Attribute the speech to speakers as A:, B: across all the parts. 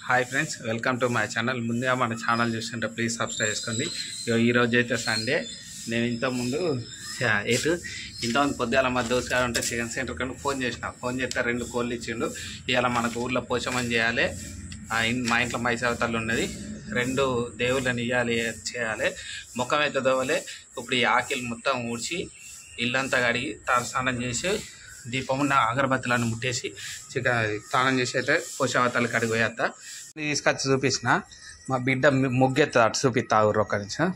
A: Hi friends, welcome to my channel. ముందుగా మన channel చూస్తుంటే ప్లీజ్ సబ్స్క్రైబ్ చేసుకోండి. ఈరోజు అయితే సండే. నేను ఇంతకుముందు పొద్దుగాల మా దోస్త్ గారు ఉంటే చికెన్ సెంటర్ కానీ ఫోన్ చేస్తే 2 కోళ్ళు ఇచ్చిండు. ఇవాళ మనకు ఊళ్ళో పోషమని చేయాలి. మా ఇంట్లో మైసవతలు ఉన్నది. 2 దేవుళ్ళని ఇవ్వాలి, చేయాలి. ముఖం అయితే దోవలే. ఇప్పుడు ఈ ఆకిలు మొత్తం ఊడ్చి ఇల్లంతా కడిగి స్నానం చేసి దీపం ఉన్న అగరబత్తులను ముట్టేసి స్నానం చేసి అయితే పోషవతలు కడిగి పోయేస్తా. తీసుకొచ్చి చూపించిన మా బిడ్డ ముగ్గెత్తా అటు చూపిస్తా. ఒక్క నిమిషం.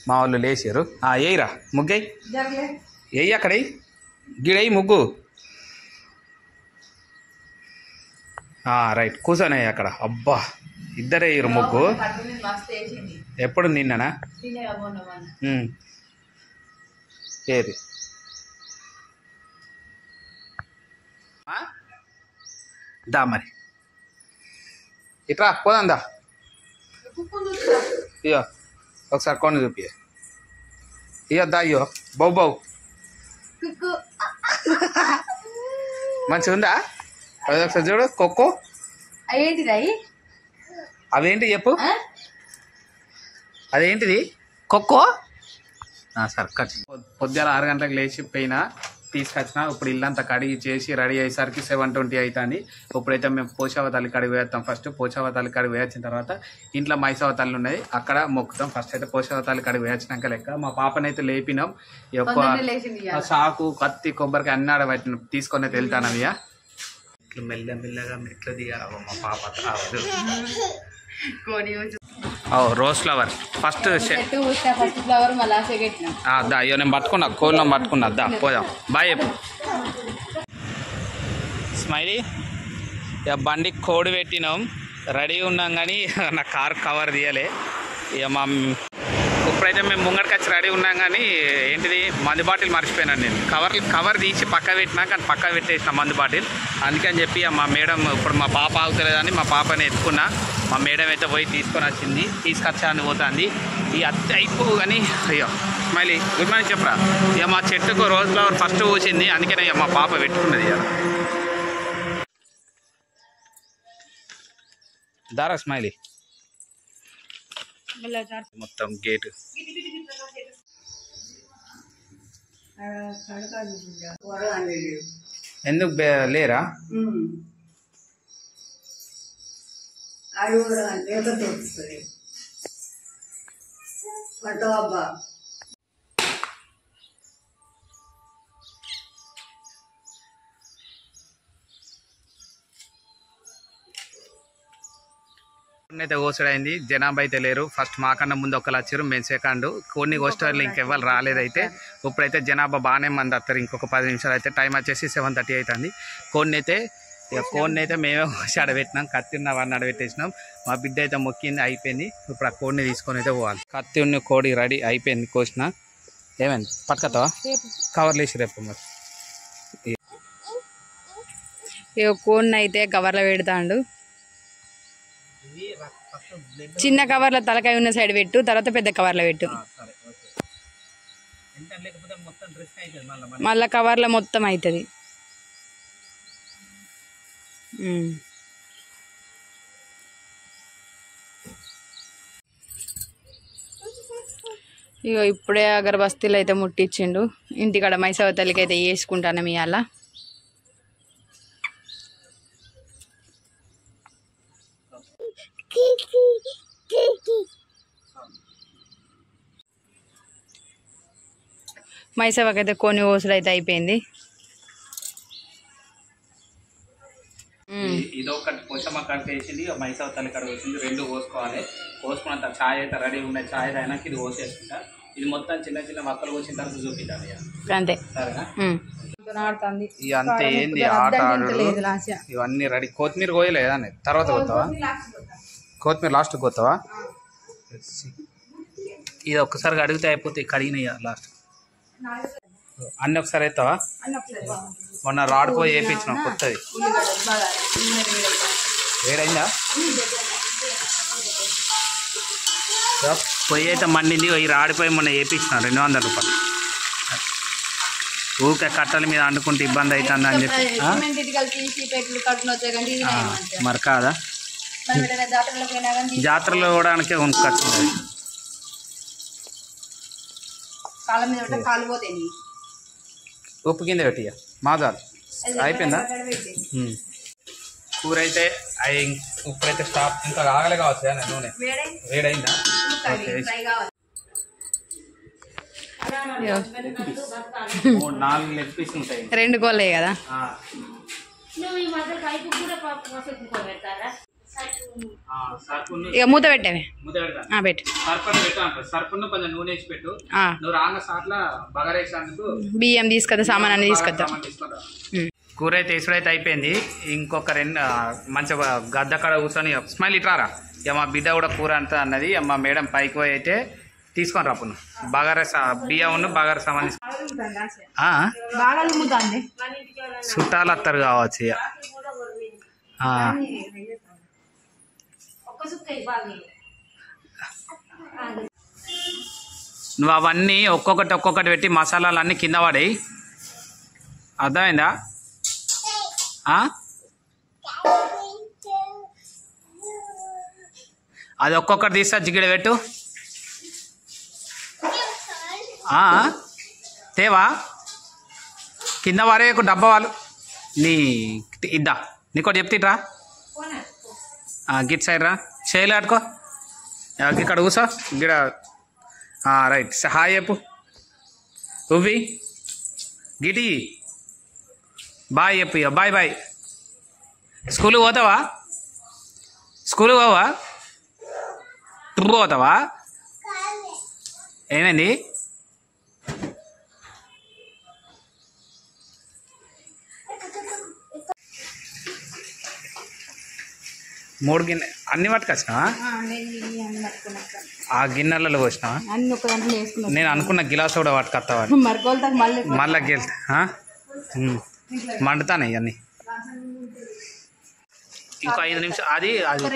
A: మా వాళ్ళు లేచారు. ఏయిరా ముగ్గై ఏయి అక్కడ గిడయి ముగ్గు. రైట్ కూర్చొని అక్కడ. అబ్బా ఇద్దరే వేయరు ముగ్గు. ఎప్పుడు నిన్ననా? ఏది దా మరి ఇట్రా పోదా. ఇయో ఒకసారి కొన్ని చూపి. ఇయో దా. ఇయో బావు మంచిగా ఉందా? అది ఒకసారి చూడు. కొక్కో అవేంటి చెప్పు. అదేంటిది? కొక్కో. సరే కట్. పొద్దున 6 గంటలకు లేచి పోయినా తీసుకొచ్చిన. ఇప్పుడు ఇల్లంతా కడిగి చేసి రెడీ అయ్యేసరికి 7:20 అవుతుంది. ఇప్పుడైతే మేము పోషావతాలి కడిగి వేస్తాం. ఫస్ట్ పోషావతాలి కడిగి వేసిన తర్వాత ఇంట్లో మైసవతాలు ఉన్నాయి, అక్కడ మొక్కుతాం. ఫస్ట్ అయితే పోషావతాలి కడిగి వేసినాక లెక్క. మా పాపనైతే లేపినాం. ఎక్కువ సాకు కత్తి కొబ్బరికి అన్ని ఆడబట్టిన తీసుకొని అయితే వెళ్తాను. అవి ఇట్లా మెల్లమెల్లగా మెట్లు దిగాలి. మా పాప రోజ్ ఫ్లవర్ ఫస్ట్ దా. అయ్యో నేను పట్టుకున్నా, కోళ్ళం పట్టుకున్నా. దా పోదాం. బాయ్ చెప్పు స్మైలీ. ఇక బండికి కోడి పెట్టినాం, రెడీ ఉన్నాం. కానీ నా కార్ కవర్ తీయలే. ఇక ఇప్పుడైతే మేము ముంగడికి వచ్చి రెడీ ఉన్నాం. కానీ ఏంటిది మందు బాటిల్ మర్చిపోయినాను నేను. కవర్ తీసి పక్క పెట్టినా, కానీ పక్క పెట్టేసిన మందు బాటిల్. అందుకని చెప్పి మా మేడం ఇప్పుడు మా పాప ఆగుతలేదని మా పాపని ఎత్తుకున్నా. మా మేడం అయితే పోయి తీసుకొని వచ్చింది. తీసుకొచ్చాను పోతుంది. ఈ అత్తి అయిపో కానీ. అయ్యో మళ్ళీ గుడ్ మార్నింగ్ చెప్పరా. ఇక మా చెట్టుకు రోజ్ ఫ్లవర్ ఫస్ట్ పూసింది, అందుకనే ఇక మా పాప పెట్టుకున్నది. ఇక దారా స్మైలీ. మొత్తం గేటు ఎందుకు లేరా? అయితే కోసడైంది. జనాభా అయితే లేరు. ఫస్ట్ మాకన్నా ముందు ఒకరు వచ్చారు, మేము సెకండ్. కొన్ని కోస్టర్లు ఇంకెవ్వరు రాలేదైతే. ఇప్పుడైతే జనాభా బాగానే మంది వస్తారు. ఇంకొక 10 నిమిషాలు అయితే. టైం వచ్చేసి 7:30 అవుతుంది. కోడిని అయితే మేమే ఆడబెట్టినాం. కత్తి ఉన్న వాడిని ఆడబెట్టేసినాం. మా బిడ్డ అయితే మొక్కింది, అయిపోయింది. ఇప్పుడు ఆ కోడిని తీసుకొని అయితే పోవాలి. కత్తి ఉన్న కోడి రెడీ అయిపోయింది, కోసిన. ఏమైంది పట్టుకొస్తావా? కవర్లు వేసి రేపు మరి.
B: కోడిని అయితే కవర్లో పెడతాండు. చిన్న కవర్లో తలకాయ ఉన్న సైడ్ పెట్టు, తర్వాత పెద్ద కవర్లో పెట్టు. మళ్ళా కవర్లో మొత్తం అవుతుంది. ఇగో ఇప్పుడే అగరబస్తీలు అయితే ముట్టించిండు. ఇంటికాడ మైసవతల్లికి అయితే వేసుకుంటాను ఇవాళ. మైసవకైతే కొన్ని ఓసులు అయితే అయిపోయింది.
A: ఇదొకటి పోషమ్మ కడికి వేసింది, మైసవతల్లి కడికి వేసింది. 2 కోసుకోవాలి. కోసుకున్నంత ఛాయ్ అయితే రెడీ ఉన్నాయి. ఛాయ్ అయినాక ఇది కోసేసుకుంటా. ఇది మొత్తం చిన్న చిన్న వక్కలు కోసిన తర్వాత చూపిద్దాం. అంతే సరేనా? అంతే. ఏంది ఆట ఆడు. ఇవన్నీ రెడీ. కొత్తిమీర కోయలేదా? తర్వాత కొత్తావా? కొత్తిమీర లాస్ట్ కొత్తావా? ఇది ఒక్కసారి అడిగితే అయిపోతాయి. కడిగినాయి లాస్ట్ అన్నీ ఒకసారి అవుతావా? మొన్న రాడ్ పోయి వేయించినాం కొత్తది. వేడైందా? పొయ్యి అయితే మండింది. ఈ రాడిపోయి మొన్న వేయించినాం 200 రూపాయలు. ఊకే కట్టల మీద అంటుకుంటే ఇబ్బంది అవుతుంది అని చెప్పి మరి కాదా జాతరలో పోవడానికే కొనుక్కొచ్చింది. ఉప్పు కింద పెట్టి మాజాలు అయిపోయిందా? కూర అయితే ఉప్పు అయితే స్టాప్ ఇంకా కాగలే కావచ్చు కానీ నూనె వేడైందా? ఓకే 3-4 లెగ్ పీస్ ఉంటాయి.
B: 2 కోళ్ళే కదా. ఇక మూత పెట్టావి పెట్టు.
A: సర్పును కొంచెం నూనె వేసి పెట్టు. నువ్వు రాంగ సాట్ల బగారేసినందుకు
B: బియ్యం తీసుకొద్దా, సామాన్ అన్ని తీసుకొద్దా.
A: కూర అయితే ఇసుడైతే అయిపోయింది. ఇంకొక 2 మంచిగా గద్ద కాడ కూర్చొని స్మైల్ ఇట్రారా. ఇక మా బిడ్డ కూడా కూర అంతా అన్నది. మా మేడం పైకి పోయి అయితే తీసుకొని రాపును బగారా బియ్యం బగారా సామాన్ చుట్టాలు వస్తారు కావచ్చు. ఇక నువ్వు అవన్నీ ఒక్కొక్కటి పెట్టి మసాలాలు అన్నీ కింద పడేయి. అర్థమైందా? అది ఒక్కొక్కటి తీస్తా జిగిడ పెట్టు. తేవా కింద వారేకు డబ్బా వాళ్ళు నీ ఇద్దా నీకోటి చెప్తిట్రా. గిట్ సైడ్ రా చేయలే ఆడుకో ఇక్కడ కూసో గిడ రైట్ హాయ్ చెప్పు. ఉవ్వి గిటి బాయ్ చెప్పు. ఇక బాయ్ బాయ్. స్కూల్కి పోతావా? స్కూల్కి పోవా? ట్రిప్ పోతావా? ఏమైంది? మూడు గిన్నె అన్ని పట్టుకొచ్చినావా? ఆ గిన్నెలలో పోసినావా? నేను అనుకున్న గిలాస్ కూడా పట్టుకొస్తావా మళ్ళా గెలుతా మండుతాను ఇవన్నీ. ఇంకో 5 నిమిషాలు అది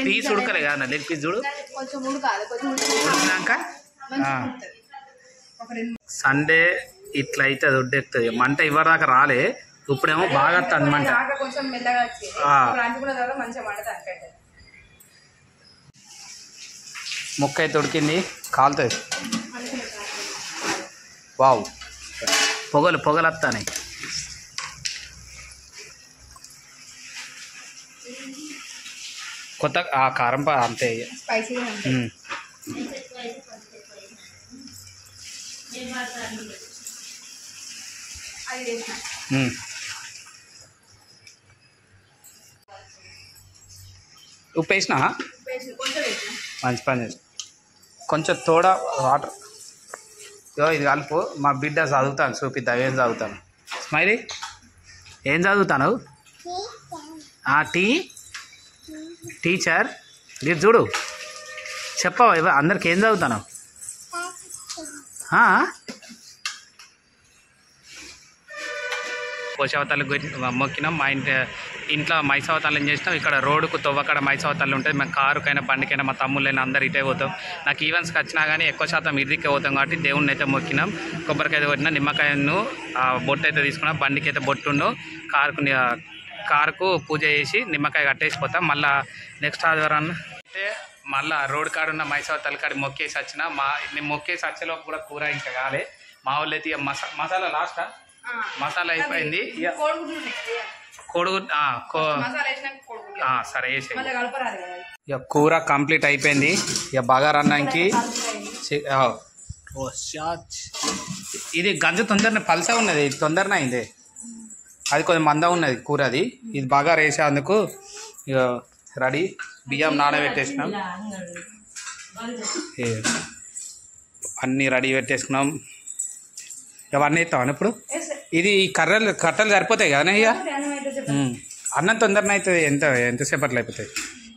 A: పీస్ ఉడకలే కదా లెగ్ పీస్ చూడు ఉడికినాక. సండే ఇట్లా అయితే అది ఉడ్డెక్కుతుంది. మంట ఇవ్వదాకా రాలే, ఇప్పుడేమో బాగా వస్తుంది మంట. ముక్క అయితే ఉడికింది, కాలుతుంది. వావ్ పొగలు వస్తాయి. కొత్త కారం అంతే. ఉప్పు వేసినా మంచి పని చేసి కొంచెం తోడ వాటర్ ఇది కలుపు. మా బిడ్డ చదువుతాను చూపిద్దా ఏం చదువుతాను. స్మైలీ ఏం చదువుతాను? టీచర్ మీరు చూడు చెప్పవా అందరికి ఏం చదువుతాను? కోశావతాలు మొక్కినాం. మా ఇంట్లో మైసవతాలు ఏం చేసినాం. ఇక్కడ రోడ్డుకు తవ్వక్కడ మైసవతాలు ఉంటుంది. మేము కారుకైనా బండికైనా మా తమ్ముళ్ళైనా అందరు ఇటే పోతాం. నాకు ఈవెంట్స్కి వచ్చినా కానీ ఎక్కువ శాతం ఇదికే పోతాం కాబట్టి దేవుణ్ణి అయితే మొక్కినాం. కొబ్బరికాయ కొట్టినా, నిమ్మకాయను బొట్టు అయితే తీసుకున్నాం. బండికి అయితే బొట్టుండు. కారుకు పూజ చేసి నిమ్మకాయ కట్టేసిపోతాం. మళ్ళీ నెక్స్ట్ ఆదివారం అయితే మళ్ళీ రోడ్ కాడ ఉన్న మైసవతాల కాడ మొక్కేసి వచ్చిన. నేను మొక్కేసి వచ్చేలోపు కూడా కూర ఇంకా కాలే. మా వాళ్ళు అయితే మసాలా లాస్టా మసాలా అయిపోయింది. కోడిగుడ్డు సరే వేసే. ఇక కూర కంప్లీట్ అయిపోయింది. ఇక బగారా అన్నానికి ఇది గంజ తొందరనే పల్సా ఉన్నది, తొందరనే అయింది. అది కొంచెం మంద ఉన్నది కూర. అది ఇది బగారా వేసేందుకు ఇక రెడీ. బియ్యం నానబెట్టేసినాం, అన్నీ రెడీ పెట్టేసుకున్నాం. ఇవన్నీ ఎత్తామని ఇప్పుడు ఇది కట్టలు సరిపోతాయి కదా ఇక. అన్నం తొందరనే అవుతుంది. ఎంతసేపట్లో అయిపోతాయి.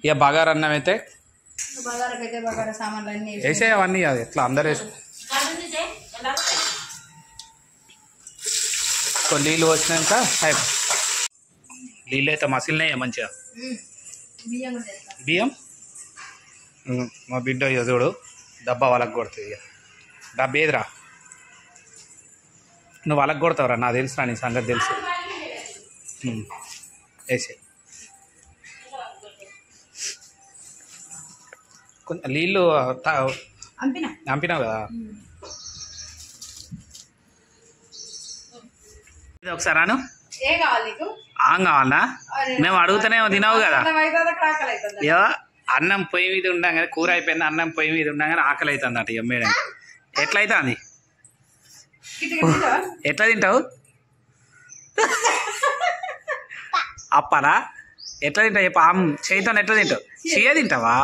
A: ఇక బగారా అన్నం అయితే వేసే అవన్నీ అది ఎట్లా అందరు వేసు. కొన్ని నీళ్ళు వచ్చినాక నీళ్ళు అయితే మసిలినాయి మంచిగా. బియ్యం మా బిడ్డ చూడు డబ్బా వాళ్ళకి కొడుతుంది. ఇక డబ్బా ఏదిరా నువ్వు వాళ్ళకి కొడతావురా, నాకు తెలుసురా, నీ సంగతి తెలుసు. వేసే కొంచెం నీళ్ళు అంపినావు కదా. ఇది ఒకసారి అను. ఆం కావాలనా? మేము అడుగుతానే తినవు కదా. ఏవో అన్నం పొయ్యి మీద ఉండగానే కూర అయిపోయింది, అన్నం పొయ్యి మీద ఉండగానే ఆకలి అవుతుంది అట. మేడం ఎట్లా అవుతుంది? ఎట్లా తింటావు? అప్పరా ఎట్లా తింటావు చెప్పు. చేయితో ఎట్లా తింటావు? చెయ్య తింటావా?